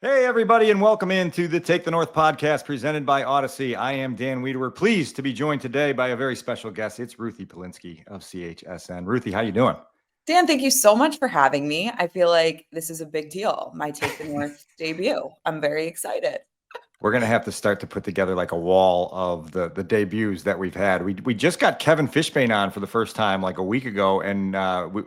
Hey, everybody, and welcome into the Take the North podcast presented by Odyssey. I am Dan Wiederer, pleased to be joined today by a very special guest. It's Ruthie Polinsky of CHSN. Ruthie, how you doing? Dan, thank you so much for having me. I feel like this is a big deal, my Take the North debut. I'm very excited. We're going to have to start to put together like a wall of the debuts that we've had. We just got Kevin Fishbane on for the first time like a week ago, and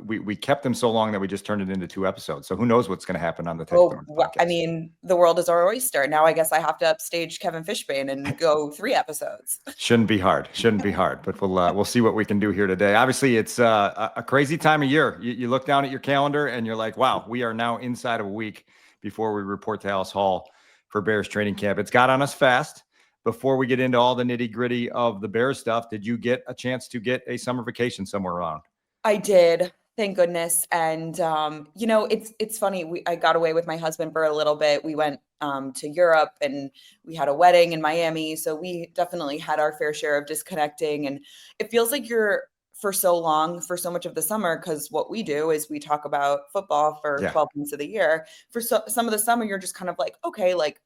we kept him so long that we just turned it into 2 episodes. So who knows what's going to happen on the Take the North I podcast. mean, the world is our oyster. Now I guess I have to upstage Kevin Fishbane and go 3 episodes. Shouldn't be hard. Shouldn't be hard, but we'll see what we can do here today. Obviously, it's a crazy time of year. You look down at your calendar and you're like, wow, we are now inside of a week before we report to Haugh for Bears training camp. It's got on us fast. Before we get into all the nitty gritty of the Bears stuff, did you get a chance to get a summer vacation somewhere around? I did, thank goodness. And it's funny. I got away with my husband for a little bit. We went to Europe and we had a wedding in Miami. So we definitely had our fair share of disconnecting. And it feels like you're for so long, for so much of the summer, because what we do is we talk about football for Yeah. 12 months of the year. For some of the summer, you're just kind of like, okay, like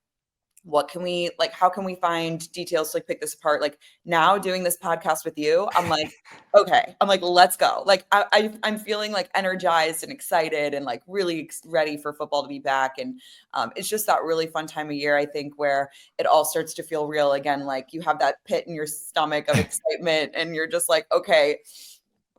what can we like how can we find details to like pick this apart? Like now doing this podcast with you, I'm like, okay, I'm like, let's go. Like I'm feeling like energized and excited and like really ready for football to be back. And it's just that really fun time of year, I think, where it all starts to feel real again. Like you have that pit in your stomach of excitement and you're just like, okay,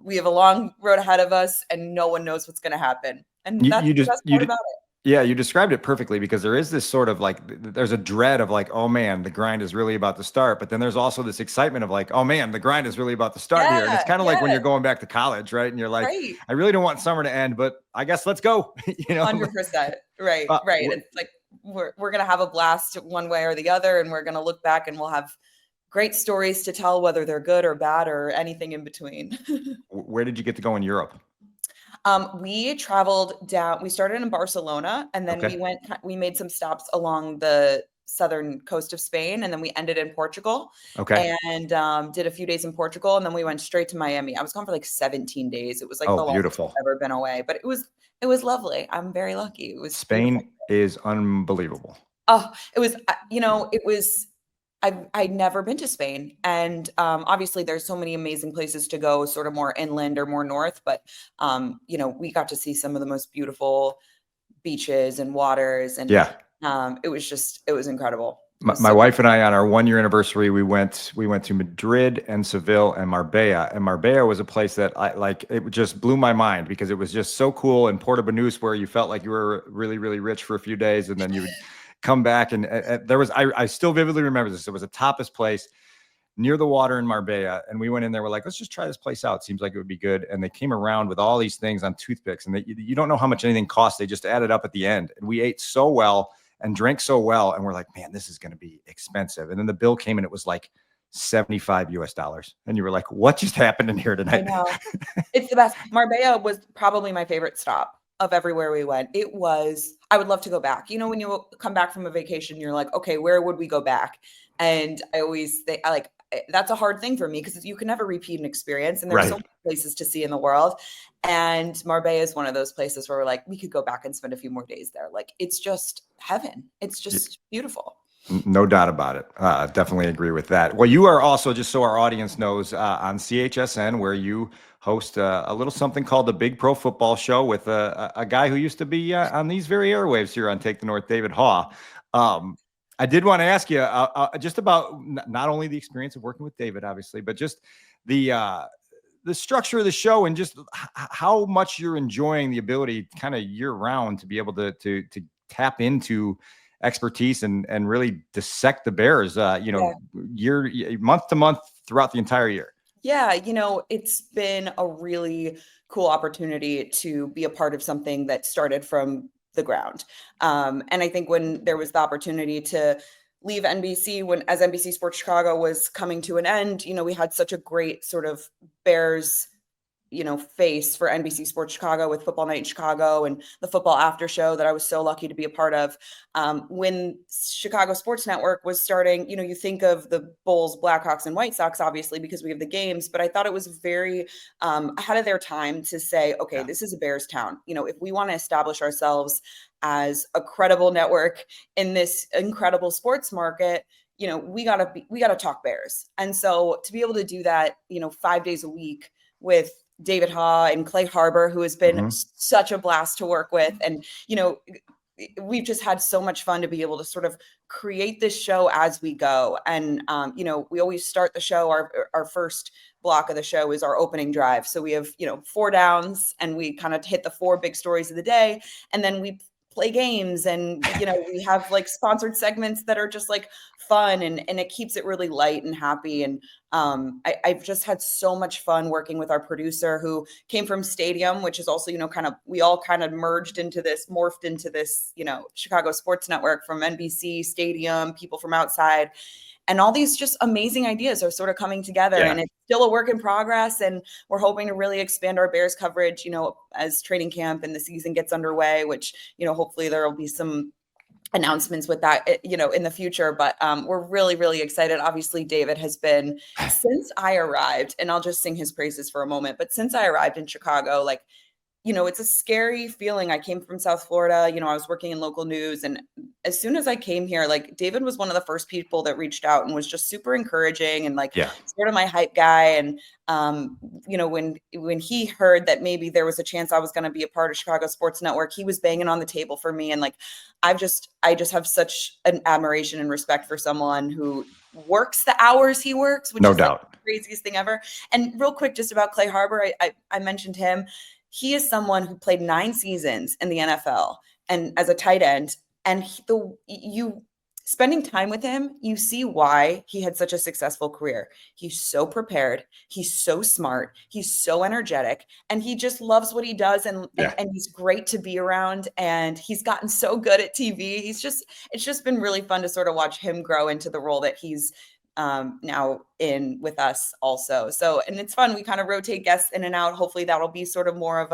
we have a long road ahead of us and no one knows what's going to happen. And You, that's you the just best you part did. about it. Yeah, you described it perfectly because there is this sort of like there's a dread of like, oh man, the grind is really about to start. But then there's also this excitement of like, oh man, the grind is really about to start here. And it's Yeah, kind of like when yeah, you're going back to college, right? And you're like, right. I really don't want summer to end, but I guess let's go. 100%. Right, Uh, right. wh- It's like we're gonna have a blast one way or the other, and we're gonna look back and we'll have great stories to tell, whether they're good or bad or anything in between. where did you get to go in Europe? We traveled down. We started in Barcelona, and then Okay. We made some stops along the southern coast of Spain, and then we ended in Portugal, Okay. and did a few days in Portugal, and then we went straight to Miami. I was gone for like 17 days. It was like Oh, the longest beautiful. I've ever been away, but it was lovely. I'm very lucky. It was beautiful. Spain is unbelievable. Oh, it was, it was, I'd never been to Spain. And obviously there's so many amazing places to go, sort of more inland or more north, but we got to see some of the most beautiful beaches and waters. And Yeah. it was incredible. It was My so wife and I, on our 1 year anniversary, we went to Madrid and Seville and Marbella. And Marbella was a place that I like. It just blew my mind because it was just so cool. And Porto Banús, where you felt like you were really, really rich for a few days, and then you would come back. And there was, I still vividly remember this. It was a tapas place near the water in Marbella, and we went in there. We're like, let's just try this place out. Seems like it would be good. And they came around with all these things on toothpicks, and you don't know how much anything costs. They just added up at the end, and we ate so well and drank so well, and we're like, man, this is going to be expensive. And then the bill came, and it was like $75, and you were like, what just happened in here I tonight? know. It's the best. Marbella was probably my favorite stop of everywhere we went. I would love to go back. You know, when you come back from a vacation, you're like, okay, where would we go back? And I always think, that's a hard thing for me because you can never repeat an experience. And there's so Right. many places to see in the world. And Marbella is one of those places where we're like, we could go back and spend a few more days there. Like, it's just heaven. It's just beautiful. No doubt about it. Definitely agree with that. Well, you are also, just so our audience knows, on CHSN, where you host a little something called the Big Pro Football Show with a guy who used to be on these very airwaves here on Take the North, David Haugh. I did want to ask you just about not only the experience of working with David, obviously, but just the structure of the show and just how much you're enjoying the ability kind of year round to be able to tap into expertise and really dissect the Bears, Yeah. year, month to month throughout the entire year. Yeah, it's been a really cool opportunity to be a part of something that started from the ground. And I think when there was the opportunity to leave NBC, as NBC Sports Chicago was coming to an end, we had such a great sort of Bears face for NBC Sports Chicago with Football Night in Chicago and the football after show that I was so lucky to be a part of. When Chicago Sports Network was starting, you think of the Bulls, Blackhawks, and White Sox, obviously, because we have the games, but I thought it was very ahead of their time to say, okay, this is a Bears town. If we want to establish ourselves as a credible network in this incredible sports market, we gotta talk Bears. And so to be able to do that, 5 days a week with David Haugh and Clay Harbor, who has been such a blast to work with. And, we've just had so much fun to be able to sort of create this show as we go. And, we always start the show, our first block of the show is our opening drive. So we have, 4 downs and we kind of hit the 4 big stories of the day. And then we play games and, we have like sponsored segments that are just like fun and it keeps it really light and happy. And I've just had so much fun working with our producer who came from Stadium, which is also, we all kind of morphed into this, Chicago Sports Network from NBC, Stadium, people from outside. And all these just amazing ideas are sort of coming together and it's still a work in progress. And we're hoping to really expand our Bears coverage, as training camp and the season gets underway, which, hopefully there will be some announcements with that, in the future. But we're really, really excited. Obviously, David has been, since I arrived, and I'll just sing his praises for a moment, but since I arrived in Chicago, like, it's a scary feeling. I came from South Florida, I was working in local news. And as soon as I came here, like David was one of the first people that reached out and was just super encouraging and like sort of my hype guy. And, when he heard that maybe there was a chance I was going to be a part of Chicago Sports Network, he was banging on the table for me. And like, I just have such an admiration and respect for someone who works the hours he works, which is like the craziest thing ever. And real quick, just about Clay Harbor, I mentioned him. He is someone who played 9 seasons in the NFL and as a tight end. And you spending time with him, you see why he had such a successful career. He's so prepared. He's so smart. He's so energetic. And he just loves what he does. And he's great to be around. And he's gotten so good at TV. It's just been really fun to sort of watch him grow into the role that he's now in with us also. So, and it's fun. We kind of rotate guests in and out. Hopefully that'll be sort of more of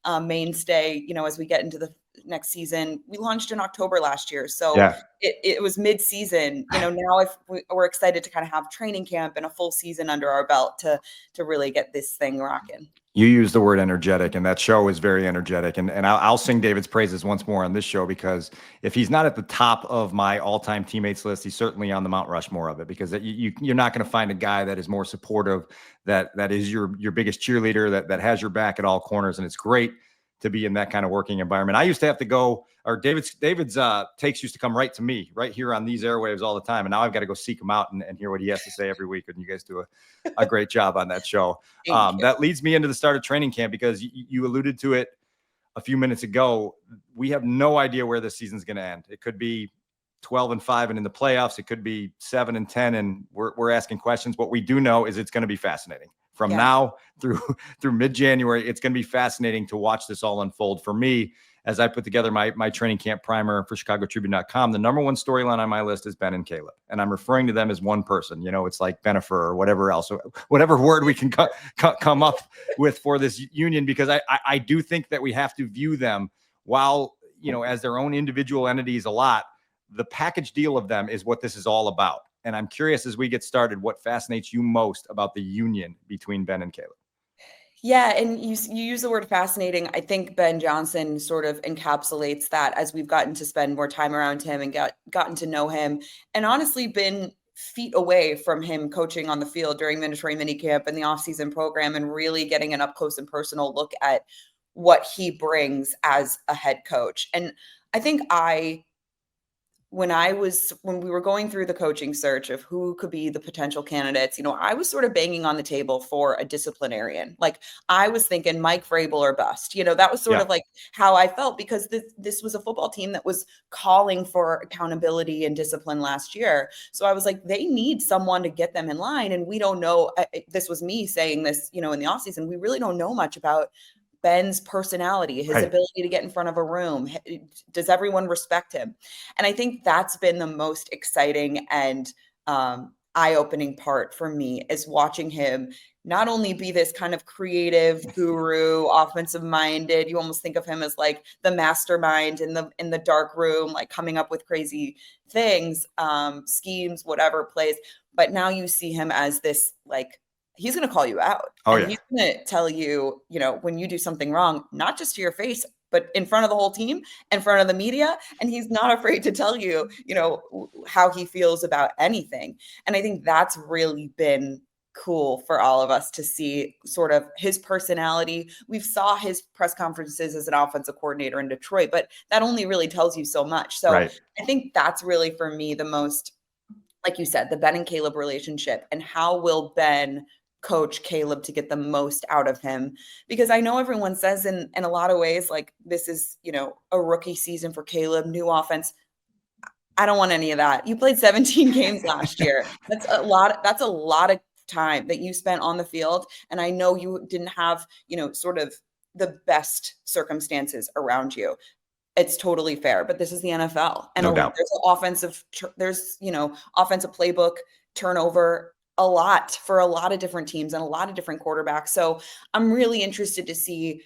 a mainstay, as we get into the next season. We launched in October last year. So it was mid-season, now if we're excited to kind of have training camp and a full season under our belt to really get this thing rocking. You use the word energetic, and that show is very energetic. And I'll sing David's praises once more on this show, because if he's not at the top of my all-time teammates list, he's certainly on the Mount Rushmore of it, because you're not going to find a guy that is more supportive, that is your biggest cheerleader, that has your back at all corners. And it's great to be in that kind of working environment. I used to have to go, or David's takes used to come right to me, right here on these airwaves all the time. And now I've got to go seek him out and hear what he has to say every week. And you guys do a great job on that show. That leads me into the start of training camp, because you alluded to it a few minutes ago. We have no idea where this season's going to end. It could be 12-5 and in the playoffs. It could be 7-10. And we're asking questions. What we do know is it's going to be fascinating. From now through mid-January, it's going to be fascinating to watch this all unfold. For me, as I put together my training camp primer for ChicagoTribune.com, the number one storyline on my list is Ben and Caleb. And I'm referring to them as one person. It's like Benifer or whatever else, or whatever word we can come up with for this union, because I do think that we have to view them, while, as their own individual entities a lot, the package deal of them is what this is all about. And I'm curious, as we get started, what fascinates you most about the union between Ben and Caleb? Yeah, and you use the word fascinating. I think Ben Johnson sort of encapsulates that, as we've gotten to spend more time around him and gotten to know him, and honestly been feet away from him coaching on the field during mandatory minicamp and the offseason program, and really getting an up close and personal look at what he brings as a head coach. And I think when we were going through the coaching search of who could be the potential candidates, I was sort of banging on the table for a disciplinarian. Like, I was thinking Mike Vrabel or bust. That was sort of like how I felt, because this was a football team that was calling for accountability and discipline last year. So I was like, they need someone to get them in line. And we don't know, this was me saying this, in the offseason, we really don't know much about Ben's personality, his ability to get in front of a room. Does everyone respect him? And I think that's been the most exciting and eye-opening part for me is watching him not only be this kind of creative guru, offensive minded, you almost think of him as like the mastermind in the dark room, like coming up with crazy things, schemes, whatever plays. But now you see him as this, like, he's going to call you out, Oh, and yeah. he's going to tell you, when you do something wrong, not just to your face, but in front of the whole team, in front of the media. And he's not afraid to tell you, how he feels about anything. And I think that's really been cool for all of us to see sort of his personality. We saw his press conferences as an offensive coordinator in Detroit, but that only really tells you so much. So Right. I think that's really, for me, the most, like you said, the Ben and Caleb relationship, and how will Ben coach Caleb to get the most out of him? Because I know everyone says in a lot of ways, like, this is, a rookie season for Caleb, new offense. I don't want any of that. You played 17 games last year. That's a lot. That's a lot of time that you spent on the field. And I know you didn't have, sort of the best circumstances around you. It's totally fair, but this is the NFL, and No doubt. there's offensive playbook turnover a lot for a lot of different teams and a lot of different quarterbacks. So I'm really interested to see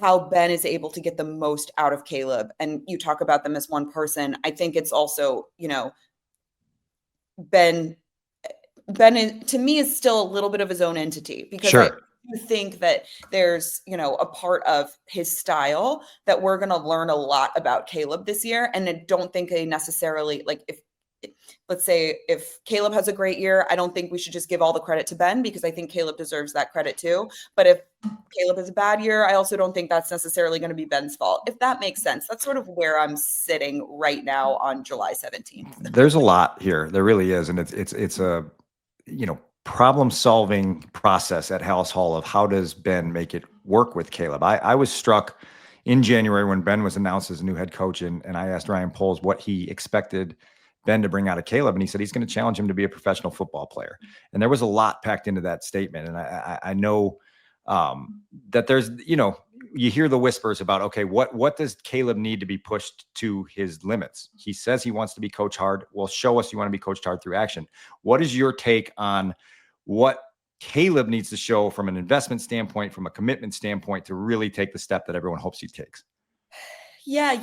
how Ben is able to get the most out of Caleb. And you talk about them as one person. I think it's also, Ben to me is still a little bit of his own entity, because Sure. I think that there's, a part of his style that we're going to learn a lot about Caleb this year. And I don't think they necessarily, like, let's say if Caleb has a great year, I don't think we should just give all the credit to Ben, because I think Caleb deserves that credit too. But if Caleb has a bad year, I also don't think that's necessarily going to be Ben's fault, if that makes sense. That's sort of where I'm sitting right now on July 17th. There's a lot here. There really is. And it's a, problem solving process at House Hall of how does Ben make it work with Caleb. I was struck in January when Ben was announced as a new head coach, and I asked Ryan Poles what he expected Ben to bring out of Caleb, and he said he's going to challenge him to be a professional football player. And there was a lot packed into that statement. And I know that there's, you hear the whispers about, okay, what does Caleb need to be pushed to his limits? He says he wants to be coached hard. Well, show us you want to be coached hard through action. What is your take on what Caleb needs to show from an investment standpoint, from a commitment standpoint, to really take the step that everyone hopes he takes? Yeah,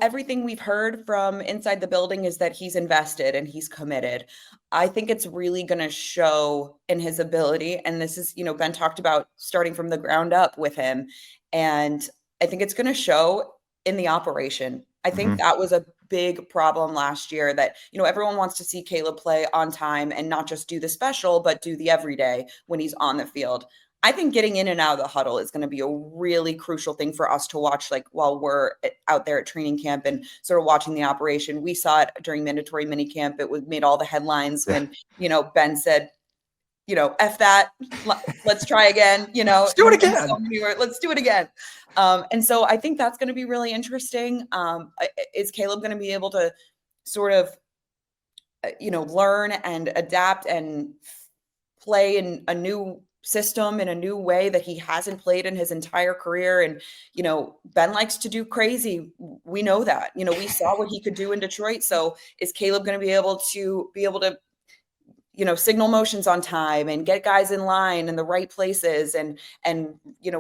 everything we've heard from inside the building is that he's invested and he's committed. I think it's really going to show in his ability. And this is, Ben talked about starting from the ground up with him. And I think it's going to show in the operation. I think that was a big problem last year, that, everyone wants to see Caleb play on time and not just do the special, but do the everyday when he's on the field. I think getting in and out of the huddle is going to be a really crucial thing for us to watch, like, while we're out there at training camp and sort of watching the operation. We saw it during mandatory minicamp. It made all the headlines when, Ben said, F that, let's try again, Let's do it again. Let's do it again. And so I think that's going to be really interesting. Is Caleb going to be able to sort of, learn and adapt and play in a new system in a new way that he hasn't played in his entire career? And, Ben likes to do crazy. We know that, we saw what he could do in Detroit. So is Caleb going to be able to signal motions on time and get guys in line in the right places and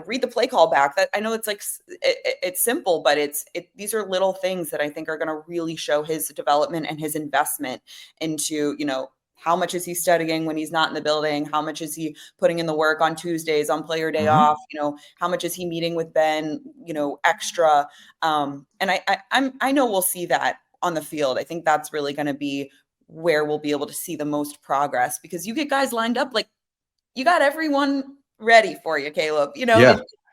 read the play call back? That, I know it's like, it's simple, but these are little things that I think are going to really show his development and his investment into, how much is he studying when he's not in the building? How much is he putting in the work on Tuesdays on player day off? How much is he meeting with Ben, extra? And I know we'll see that on the field. I think that's really going to be where we'll be able to see the most progress, because you get guys lined up, like, you got everyone ready for you, Caleb.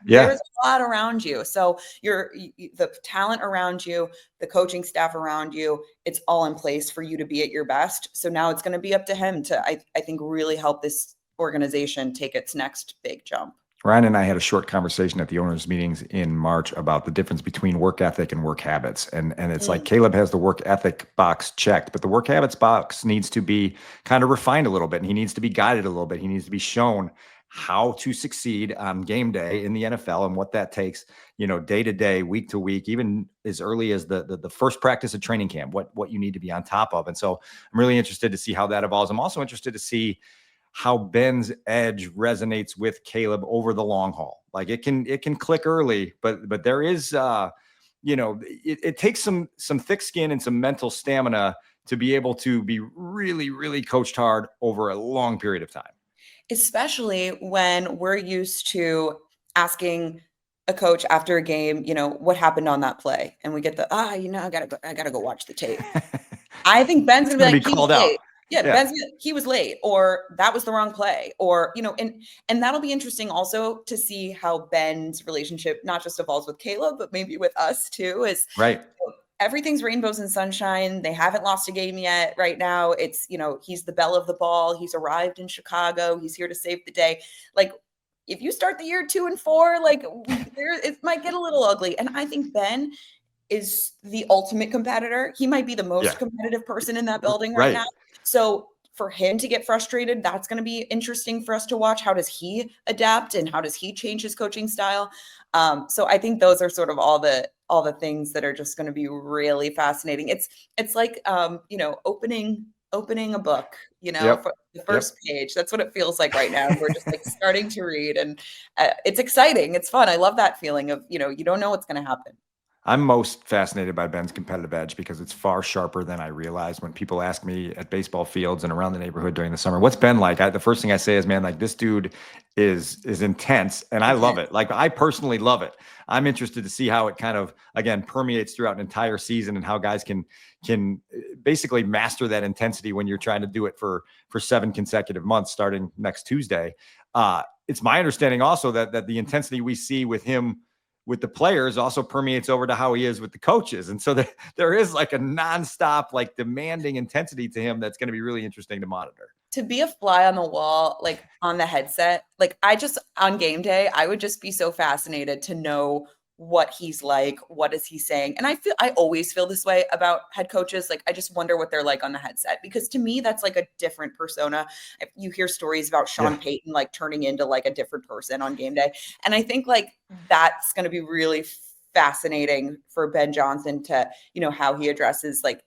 There's a lot around you. So the talent around you, the coaching staff around you, it's all in place for you to be at your best. So now it's going to be up to him to, I think, really help this organization take its next big jump. Ryan and I had a short conversation at the owners' meetings in March about the difference between work ethic and work habits. And it's like Caleb has the work ethic box checked, but the work habits box needs to be kind of refined a little bit, and he needs to be guided a little bit. He needs to be shown how to succeed on game day in the NFL and what that takes, day to day, week to week, even as early as the first practice of training camp, what you need to be on top of. And so I'm really interested to see how that evolves. I'm also interested to see how Ben's edge resonates with Caleb over the long haul. Like it can click early, but there is it takes some thick skin and some mental stamina to be able to be really, really coached hard over a long period of time. Especially when we're used to asking a coach after a game, what happened on that play? And we get I gotta go watch the tape. I think Ben's gonna be like, called out. Yeah, he was late, or that was the wrong play, or and that'll be interesting also to see how Ben's relationship not just evolves with Caleb, but maybe with us too. Is right. Everything's rainbows and sunshine. They haven't lost a game yet. Right now, it's he's the belle of the ball. He's arrived in Chicago. He's here to save the day. Like, if you start the year 2-4, like it might get a little ugly. And I think Ben is the ultimate competitor. He might be the most competitive person in that building right now. So for him to get frustrated, that's going to be interesting for us to watch. How does he adapt and how does he change his coaching style? So I think those are sort of all the things that are just going to be really fascinating. It's like opening a book, for the first page. That's what it feels like right now. We're just like starting to read, and it's exciting. It's fun. I love that feeling of you don't know what's going to happen. I'm most fascinated by Ben's competitive edge because it's far sharper than I realized. When people ask me at baseball fields and around the neighborhood during the summer, what's Ben like? The first thing I say is, man, like this dude is intense, and I love it. Like I personally love it. I'm interested to see how it kind of, again, permeates throughout an entire season and how guys can basically master that intensity when you're trying to do it for 7 consecutive months starting next Tuesday. It's my understanding also that the intensity we see with him with the players also permeates over to how he is with the coaches. And so there is like a nonstop, like demanding intensity to him that's going to be really interesting to monitor. To be a fly on the wall, like on the headset, like on game day, I would just be so fascinated to know what he's like, what is he saying? And I always feel this way about head coaches. Like, I just wonder what they're like on the headset, because to me, that's like a different persona. You hear stories about Sean Payton, like turning into like a different person on game day. And I think like that's going to be really fascinating for Ben Johnson to, how he addresses like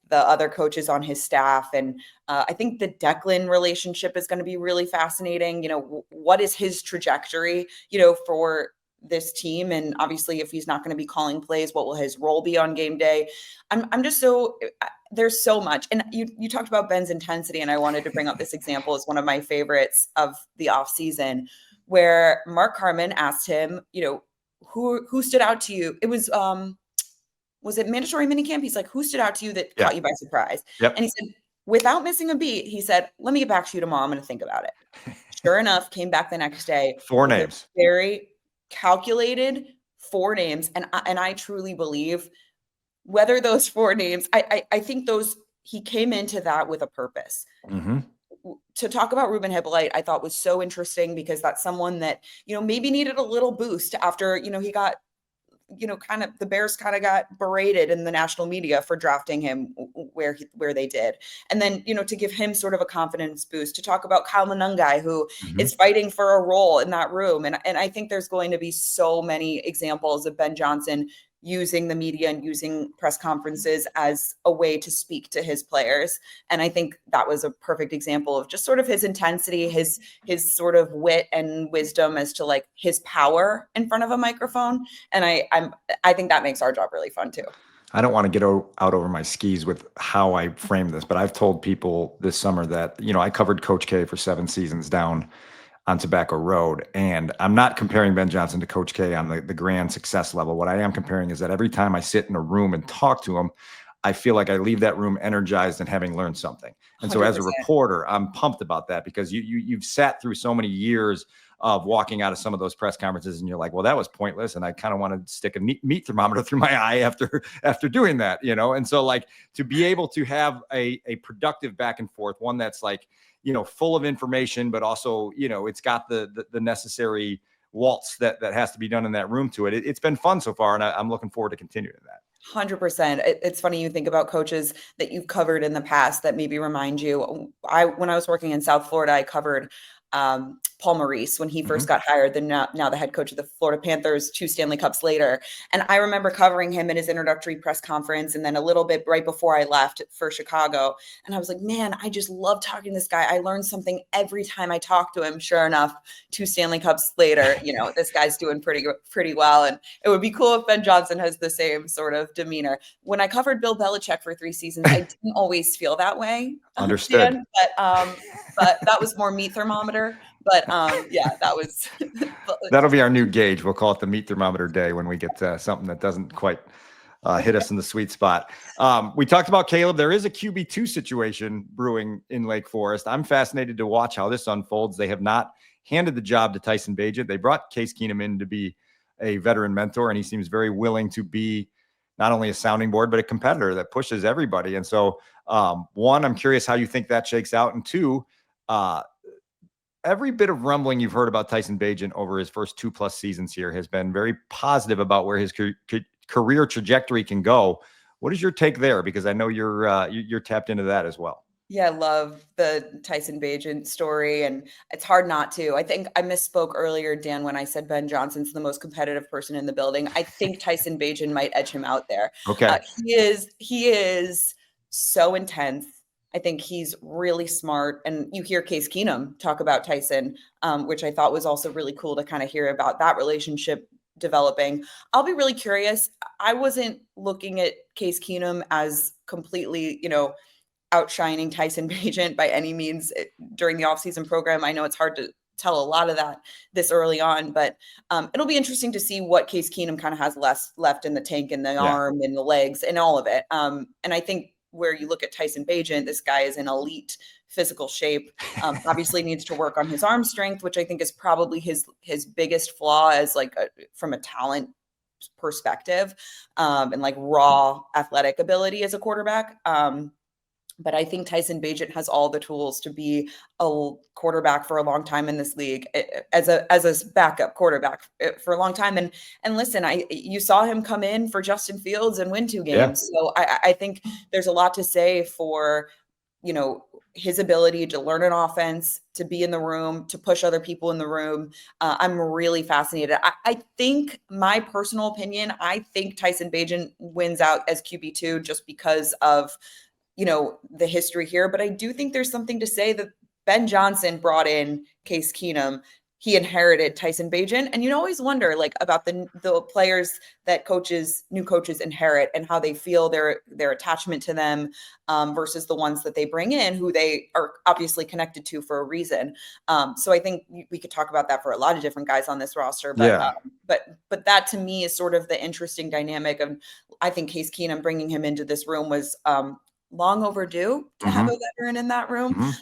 the other coaches on his staff. And I think the Declan relationship is going to be really fascinating. What is his trajectory, for this team? And obviously if he's not going to be calling plays, what will his role be on game day? I'm just there's so much. And you talked about Ben's intensity, and I wanted to bring up this example as one of my favorites of the off season, where Mark Carman asked him, who stood out to you? It was it mandatory minicamp? He's like, who stood out to you that caught you by surprise? And he said, without missing a beat, he said, let me get back to you tomorrow. I'm going to think about it. Sure enough, came back the next day. 4 names. Very calculated 4 names. And I truly believe whether those 4 names, I think he came into that with a purpose. Mm-hmm. To talk about Ruben Hippolyte, I thought was so interesting, because that's someone that, maybe needed a little boost after, he got, the Bears kind of got berated in the national media for drafting him where they did. And then, to give him sort of a confidence boost, to talk about Kyle Manungai, who is fighting for a role in that room. And I think there's going to be so many examples of Ben Johnson using the media and using press conferences as a way to speak to his players. And I think that was a perfect example of just sort of his intensity, his sort of wit and wisdom as to like his power in front of a microphone. And I think that makes our job really fun too. I don't want to get out over my skis with how I frame this, but I've told people this summer that, I covered Coach K for 7 seasons down on Tobacco Road. And I'm not comparing Ben Johnson to Coach K on the grand success level. What I am comparing is that every time I sit in a room and talk to him, I feel like I leave that room energized and having learned something. And 100%. So as a reporter, I'm pumped about that, because you've sat through so many years of walking out of some of those press conferences and you're like, well, that was pointless. And I kind of want to stick a meat thermometer through my eye after doing that, And so like to be able to have a productive back and forth, one that's like, full of information, but also, it's got the necessary waltz that has to be done in that room to it. It's been fun so far, and I'm looking forward to continuing that. 100%. It's funny, you think about coaches that you've covered in the past that maybe remind you. When I was working in South Florida, I covered Paul Maurice when he first Mm-hmm. got hired, then now the head coach of the Florida Panthers 2 Stanley Cups later. And I remember covering him in his introductory press conference and then a little bit right before I left for Chicago. And I was like, man, I just love talking to this guy. I learned something every time I talk to him. Sure enough, 2 Stanley Cups later, this guy's doing pretty well. And it would be cool if Ben Johnson has the same sort of demeanor. When I covered Bill Belichick for 3 seasons, I didn't always feel that way, Understood. Dan, but that was more meat thermometer. But yeah, that was. That'll be our new gauge. We'll call it the meat thermometer day when we get something that doesn't quite hit us in the sweet spot. We talked about Caleb. There is a QB2 situation brewing in Lake Forest. I'm fascinated to watch how this unfolds. They have not handed the job to Tyson Bagent. They brought Case Keenum in to be a veteran mentor, and he seems very willing to be not only a sounding board, but a competitor that pushes everybody. And so, one, I'm curious how you think that shakes out. And two, every bit of rumbling you've heard about Tyson Bagent over his first 2+ seasons here has been very positive about where his career trajectory can go. What is your take there? Because I know you're tapped into that as well. Yeah, I love the Tyson Bagent story, and it's hard not to. I think I misspoke earlier, Dan, when I said Ben Johnson's the most competitive person in the building. I think Tyson Bagent might edge him out there. Okay. He is so intense. I think he's really smart. And you hear Case Keenum talk about Tyson, which I thought was also really cool to kind of hear about that relationship developing. I'll be really curious. I wasn't looking at Case Keenum as completely, outshining Tyson Bagent by any means during the offseason program. I know it's hard to tell a lot of that this early on, but it'll be interesting to see what Case Keenum kind of has left in the tank and the arm and the legs and all of it. And I think where you look at Tyson Bagent, this guy is in elite physical shape. Obviously needs to work on his arm strength, which I think is probably his biggest flaw as from a talent perspective, and like raw athletic ability as a quarterback. But I think Tyson Bagent has all the tools to be a quarterback for a long time in this league as a backup quarterback for a long time. And listen, you saw him come in for Justin Fields and win 2 games. Yeah. So I think there's a lot to say for, his ability to learn an offense, to be in the room, to push other people in the room. I'm really fascinated. I think my personal opinion, I think Tyson Bagent wins out as QB2 just because of the history here. But I do think there's something to say that Ben Johnson brought in Case Keenum. He inherited Tyson Bagent. And you always wonder about the players that new coaches inherit and how they feel their attachment to them versus the ones that they bring in who they are obviously connected to for a reason. So I think we could talk about that for a lot of different guys on this roster. But but that to me is sort of the interesting dynamic of, I think Case Keenum bringing him into this room was long overdue to have a veteran in that room.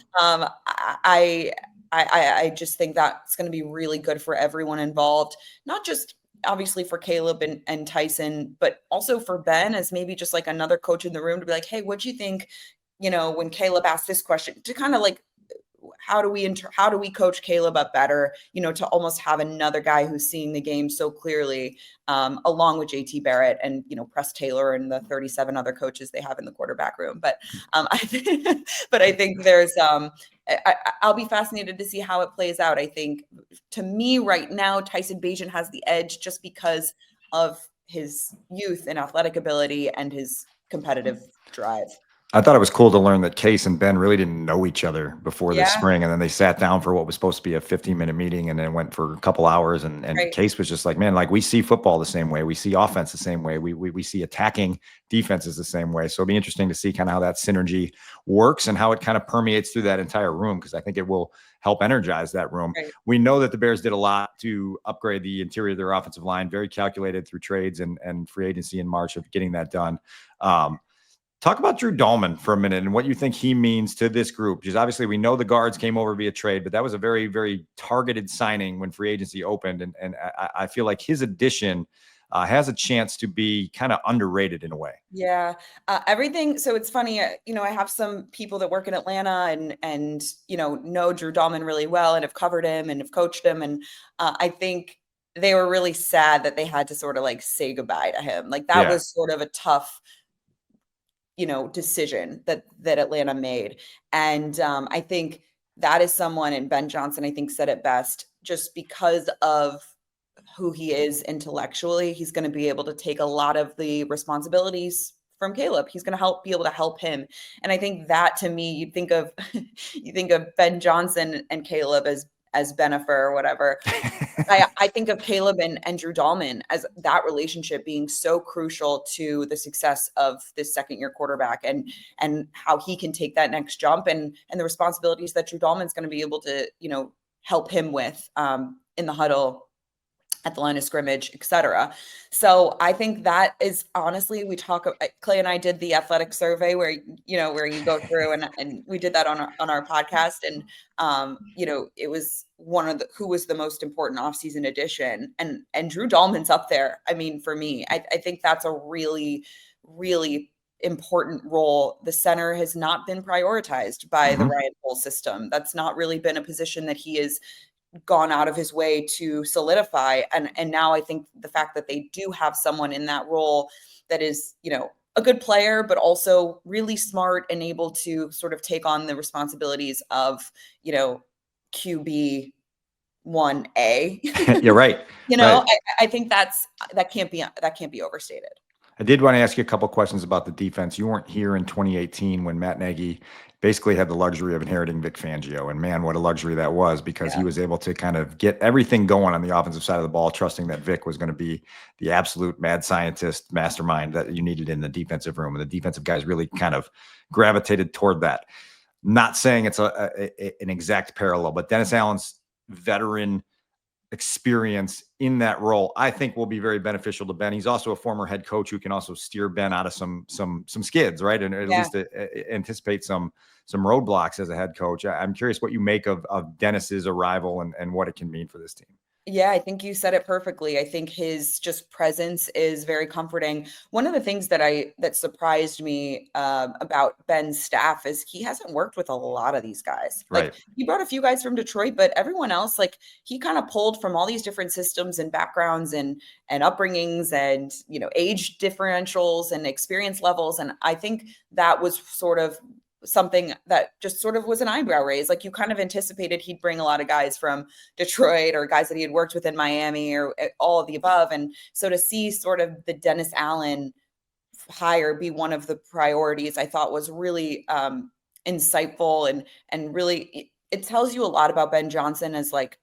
I just think that's going to be really good for everyone involved, not just obviously for Caleb and Tyson, but also for Ben as maybe just like another coach in the room to be like, hey, what'd you think, when Caleb asked this question, to kind of like, how do we coach Caleb up better, to almost have another guy who's seeing the game so clearly, along with JT Barrett and, Press Taylor and the 37 other coaches they have in the quarterback room. But I think there's, I'll be fascinated to see how it plays out. I think to me right now, Tyson Bagent has the edge just because of his youth and athletic ability and his competitive drive. I thought it was cool to learn that Case and Ben really didn't know each other before this spring. And then they sat down for what was supposed to be a 15-minute meeting and then went for a couple hours. And right. Case was just like, man, we see football the same way. We see offense the same way. We see attacking defenses the same way. So it'll be interesting to see kind of how that synergy works and how it kind of permeates through that entire room, because I think it will help energize that room. Right. We know that the Bears did a lot to upgrade the interior of their offensive line, very calculated through trades and free agency in March of getting that done. Talk about Drew Dahlman for a minute and what you think he means to this group. Because obviously we know the guards came over via trade, but that was a very, very targeted signing when free agency opened. And I feel like his addition has a chance to be kind of underrated in a way. Yeah, everything. So it's funny, I have some people that work in Atlanta and know Drew Dahlman really well and have covered him and have coached him. And I think they were really sad that they had to sort of say goodbye to him. That was sort of a tough decision that Atlanta made. And I think that is someone, and Ben Johnson, I think, said it best, just because of who he is intellectually, he's going to be able to take a lot of the responsibilities from Caleb. He's going to be able to help him. And I think that, to me, you think of Ben Johnson and Caleb as Benifer or whatever. I think of Caleb and Drew Dahlman as that relationship being so crucial to the success of this second-year quarterback, and how he can take that next jump, and the responsibilities that Drew Dahlman's going to be able to, help him with in the huddle, at the line of scrimmage, et cetera. So I think that is, honestly, Clay and I did the athletic survey where you go through, and we did that on our podcast. And, it was who was the most important offseason addition, and Drew Dahlman's up there. I mean, for me, I think that's a really, really important role. The center has not been prioritized by the Ryan Poles system. That's not really been a position that he is gone out of his way to solidify. And now I think the fact that they do have someone in that role that is, a good player, but also really smart and able to sort of take on the responsibilities of, QB 1A. You're right. Right. I think that can't be overstated. I did want to ask you a couple questions about the defense. You weren't here in 2018 when Matt Nagy basically had the luxury of inheriting Vic Fangio. And man, what a luxury that was, because he was able to kind of get everything going on the offensive side of the ball, trusting that Vic was going to be the absolute mad scientist mastermind that you needed in the defensive room. And the defensive guys really kind of gravitated toward that. Not saying it's an exact parallel, but Dennis Allen's veteran experience in that role, I think, will be very beneficial to Ben. He's also a former head coach who can also steer Ben out of some skids, right? And at least anticipate some roadblocks as a head coach. I'm curious what you make of Dennis's arrival and what it can mean for this team. Yeah, I think you said it perfectly. I think his just presence is very comforting. One of the things that surprised me about Ben's staff is he hasn't worked with a lot of these guys. Like, he brought a few guys from Detroit, but everyone else, like, he kind of pulled from all these different systems and backgrounds and upbringings and, age differentials and experience levels. And I think that was sort of something that just sort of was an eyebrow raise. Like, you kind of anticipated he'd bring a lot of guys from Detroit or guys that he had worked with in Miami or all of the above. And so to see sort of the Dennis Allen hire be one of the priorities, I thought was really insightful, and really, it tells you a lot about Ben Johnson as, like,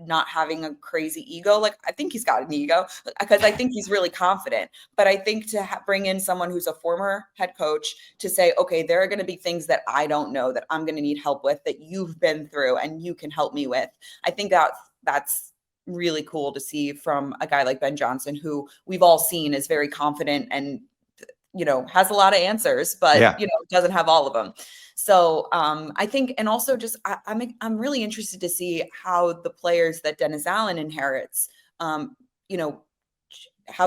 not having a crazy ego. Like, I think he's got an ego because I think he's really confident, but I think to bring in someone who's a former head coach to say, okay, there are going to be things that I don't know that I'm going to need help with that you've been through and you can help me with. I think that's really cool to see from a guy like Ben Johnson, who we've all seen is very confident and, has a lot of answers, but, doesn't have all of them. So I think, and also just, I'm really interested to see how the players that Dennis Allen inherits, how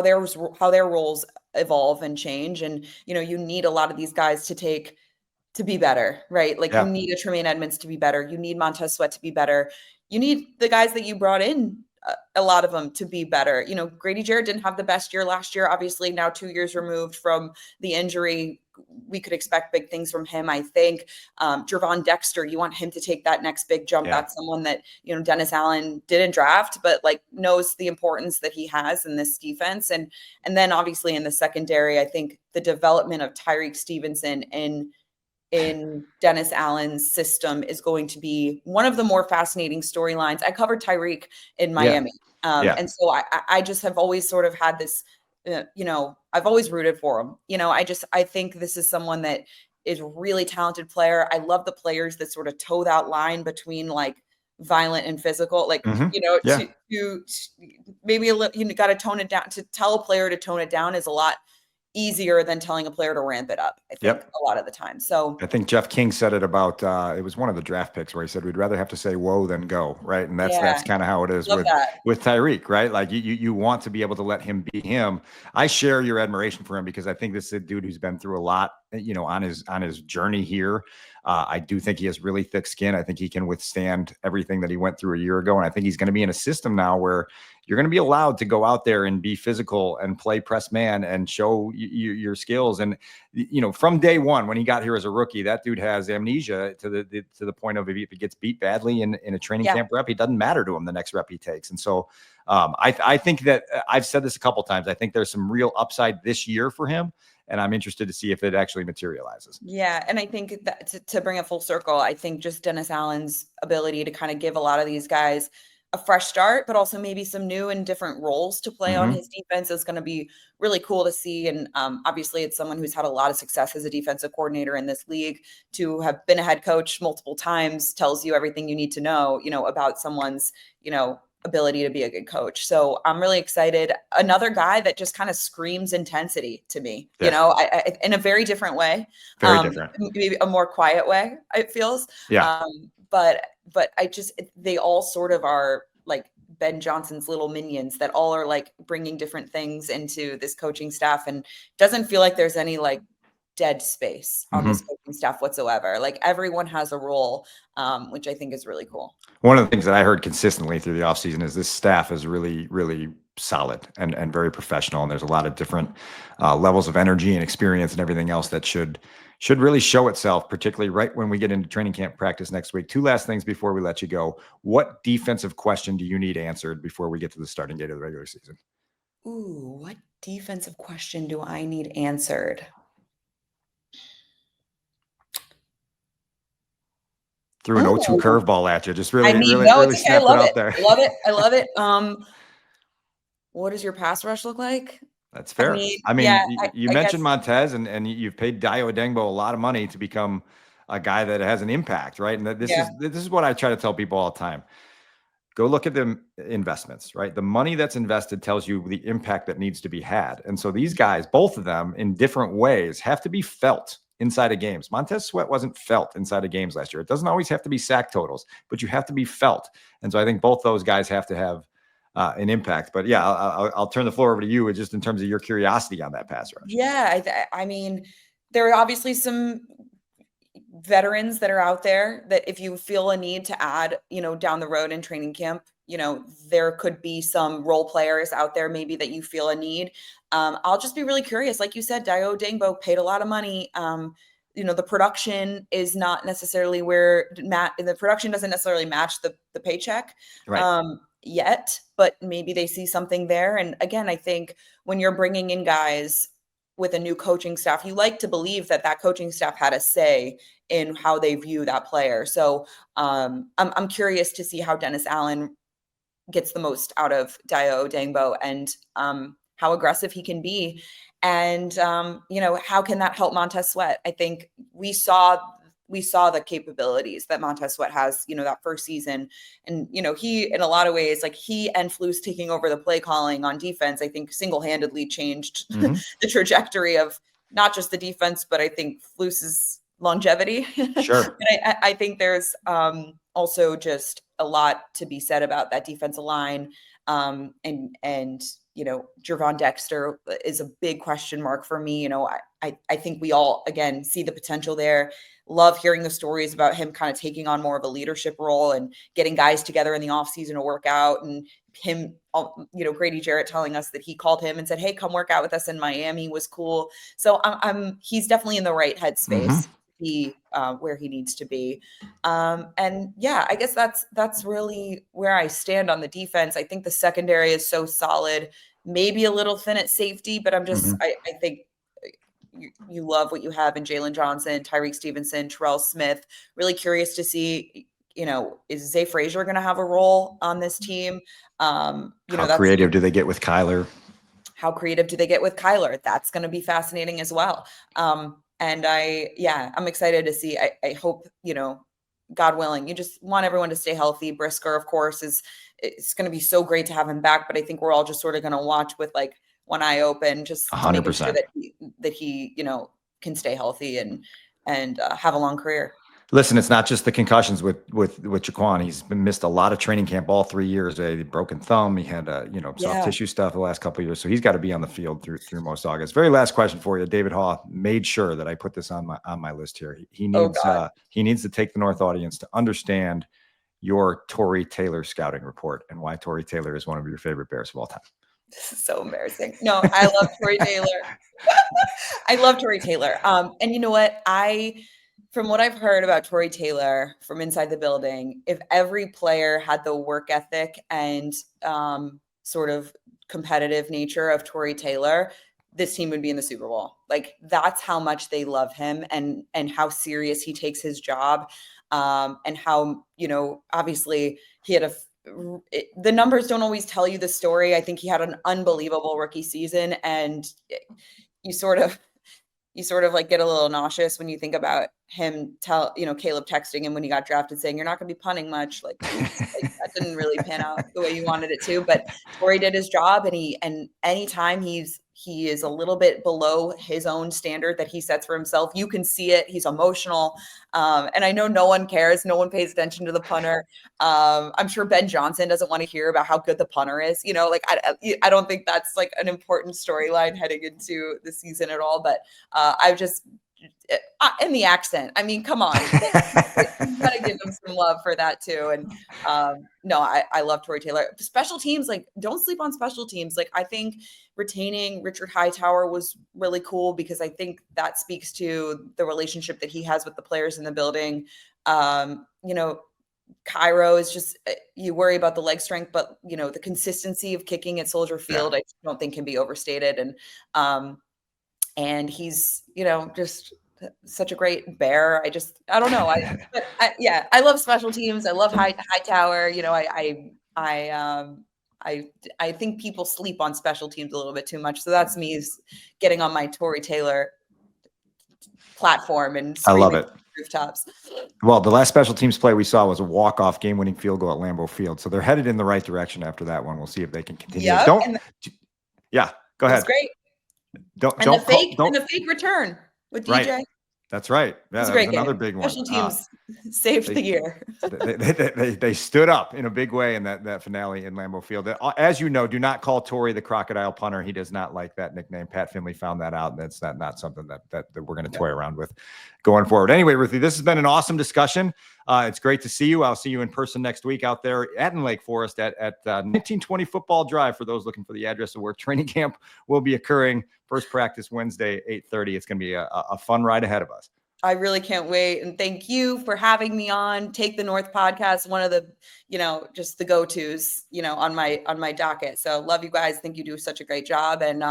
their roles evolve and change. And, you need a lot of these guys to be better, right? Like, you need a Tremaine Edmonds to be better. You need Montez Sweat to be better. You need the guys that you brought in, a lot of them, to be better. Grady Jarrett didn't have the best year last year. Obviously, now 2 years removed from the injury, we could expect big things from him, I think. Jervon Dexter, you want him to take that next big jump. That's someone that, Dennis Allen didn't draft, but, like, knows the importance that he has in this defense. And then obviously in the secondary, I think the development of Tyreek Stevenson in Dennis Allen's system is going to be one of the more fascinating storylines. I covered Tyreek in Miami. And so I just have always sort of had this, I've always rooted for him. I think this is someone that is a really talented player. I love the players that sort of toe that line between, like, violent and physical, like, to maybe a little, got to tone it down. To tell a player to tone it down is a lot easier than telling a player to ramp it up, I think, a lot of the time. So I think Jeff King said it about, it was one of the draft picks where he said, we'd rather have to say whoa than go. Right. And that's kind of how it is with Tyreek, right? Like, you want to be able to let him be him. I share your admiration for him because I think this is a dude who's been through a lot, on his journey here. I do think he has really thick skin. I think he can withstand everything that he went through a year ago. And I think he's going to be in a system now where you're going to be allowed to go out there and be physical and play press man and show your skills. And, from day one, when he got here as a rookie, that dude has amnesia to the point of, if he gets beat badly in a training camp rep, it doesn't matter to him the next rep he takes. And so I think that I've said this a couple times. I think there's some real upside this year for him. And I'm interested to see if it actually materializes. Yeah. And I think that to bring it full circle, I think just Dennis Allen's ability to kind of give a lot of these guys a fresh start, but also maybe some new and different roles to play on his defense is going to be really cool to see. And obviously it's someone who's had a lot of success as a defensive coordinator in this league. To have been a head coach multiple times tells you everything you need to know, about someone's, ability to be a good coach. So I'm really excited. Another guy that just kind of screams intensity to me, I in a very different way, very different, maybe a more quiet way, it feels. Yeah. But they all sort of are like Ben Johnson's little minions that all are like bringing different things into this coaching staff, and doesn't feel like there's any like dead space on this coaching staff whatsoever. Like everyone has a role, which I think is really cool. One of the things that I heard consistently through the offseason is this staff is really, really solid and very professional. And there's a lot of different levels of energy and experience and everything else that should really show itself, particularly right when we get into training camp practice next week. Two last things before we let you go. What defensive question do you need answered before we get to the starting date of the regular season? Ooh, what defensive question do I need answered? Threw an 0-2 curveball at you. Just really I snap it out there. I love it. I love it. What does your pass rush look like? That's fair. I mean, you mentioned Montez, and you've paid Dayo Odengbo a lot of money to become a guy that has an impact, right? And this is what I try to tell people all the time. Go look at the investments, right? The money that's invested tells you the impact that needs to be had. And so these guys, both of them in different ways, have to be felt inside of games. Montez Sweat wasn't felt inside of games last year. It doesn't always have to be sack totals, but you have to be felt. And so I think both those guys have to have an impact. But yeah, I'll turn the floor over to you just in terms of your curiosity on that pass rush. Yeah, I mean, there are obviously some veterans that are out there that if you feel a need to add, down the road in training camp, there could be some role players out there maybe that you feel a need. I'll just be really curious. Like you said, Dayo Odengbo paid a lot of money. The production is not necessarily the production doesn't necessarily match the paycheck yet, but maybe they see something there. And again, I think when you're bringing in guys with a new coaching staff, you like to believe that coaching staff had a say in how they view that player. So I'm curious to see how Dennis Allen gets the most out of Dayo Odengbo and how aggressive he can be. And, how can that help Montez Sweat? I think we saw the capabilities that Montez Sweat has, that first season. And, he, in a lot of ways, like he and Flus taking over the play calling on defense, I think single-handedly changed the trajectory of not just the defense, but I think Flus's longevity. Sure. And I think there's also just a lot to be said about that defensive line. And Gervon Dexter is a big question mark for me. I think we all, again, see the potential there. Love hearing the stories about him kind of taking on more of a leadership role and getting guys together in the offseason to work out, and him, Grady Jarrett telling us that he called him and said, "Hey, come work out with us in Miami," was cool. So he's definitely in the right headspace. Be where he needs to be. And yeah, I guess that's really where I stand on the defense. I think the secondary is so solid, maybe a little thin at safety, but I'm just, I think you love what you have in Jalen Johnson, Tyreek Stevenson, Terrell Smith. Really curious to see, is Zay Frazier going to have a role on this team? How creative do they get with Kyler? How creative do they get with Kyler? That's going to be fascinating as well. And I'm excited to see. I hope, God willing, you just want everyone to stay healthy. Brisker, of course, it's going to be so great to have him back. But I think we're all just sort of going to watch with like one eye open, just 100% sure that he can stay healthy and have a long career. Listen, it's not just the concussions with Jaquan. He's been missed a lot of training camp all 3 years. A broken thumb. He had soft tissue stuff the last couple of years. So he's got to be on the field through most August. Very last question for you. David Haugh made sure that I put this on my list here. He needs to take the North audience to understand your Tory Taylor scouting report and why Tory Taylor is one of your favorite Bears of all time. This is so embarrassing. No, I love Tory Taylor. I love Tory Taylor. And you know what? From what I've heard about Tory Taylor from inside the building, if every player had the work ethic and sort of competitive nature of Tory Taylor, this team would be in the Super Bowl. Like, that's how much they love him and how serious he takes his job. And how, obviously he had the numbers don't always tell you the story. I think he had an unbelievable rookie season, and you sort of like get a little nauseous when you think about him Caleb texting him when he got drafted saying, "You're not going to be punting much." Like, that didn't really pan out the way you wanted it to, but Tory did his job, and anytime he is a little bit below his own standard that he sets for himself, you can see it. He's emotional. And I know no one cares. No one pays attention to the punter. I'm sure Ben Johnson doesn't want to hear about how good the punter is. I don't think that's like an important storyline heading into the season at all. But and the accent. I mean, come on. You gotta give him some love for that too. And no, I love Tory Taylor. Special teams, like, don't sleep on special teams. Like, I think retaining Richard Hightower was really cool because I think that speaks to the relationship that he has with the players in the building. Cairo is just, you worry about the leg strength, but the consistency of kicking at Soldier Field, I don't think can be overstated. And he's, just such a great Bear. I don't know. I love special teams. I love Hightower. I think people sleep on special teams a little bit too much. So that's me getting on my Tory Taylor platform and I love it. Rooftops. Well, the last special teams play we saw was a walk-off game-winning field goal at Lambeau Field. So they're headed in the right direction after that one. We'll see if they can continue. Yep, Go ahead. It's great. The fake return with DJ. Right. That's right. Yeah, that was another big one. Special teams saved the year. They stood up in a big way in that finale in Lambeau Field. As you know, do not call Tory the crocodile punter. He does not like that nickname. Pat Finley found that out. That's not something that we're going to toy around with going forward. Anyway, Ruthie, this has been an awesome discussion. It's great to see you. I'll see you in person next week out there at Lake Forest at 1920 Football Drive for those looking for the address of where training camp will be occurring. First practice Wednesday, 8:30. It's going to be a fun ride ahead of us. I really can't wait. And thank you for having me on Take the North podcast. One of the, just the go-tos, on my docket. So love you guys. Think you do such a great job. And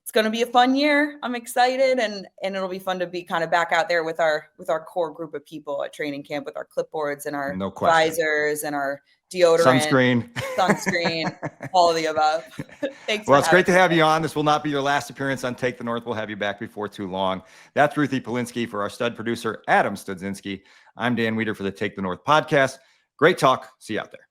it's going to be a fun year. I'm excited. And it'll be fun to be kind of back out there with our core group of people at training camp with our clipboards and our visors and our deodorant, sunscreen, all of the above. Thanks. Well, it's great to have you on. This will not be your last appearance on Take the North. We'll have you back before too long. That's Ruthie Polinsky for our stud producer, Adam Studzinski. I'm Dan Wiederer for the Take the North podcast. Great talk. See you out there.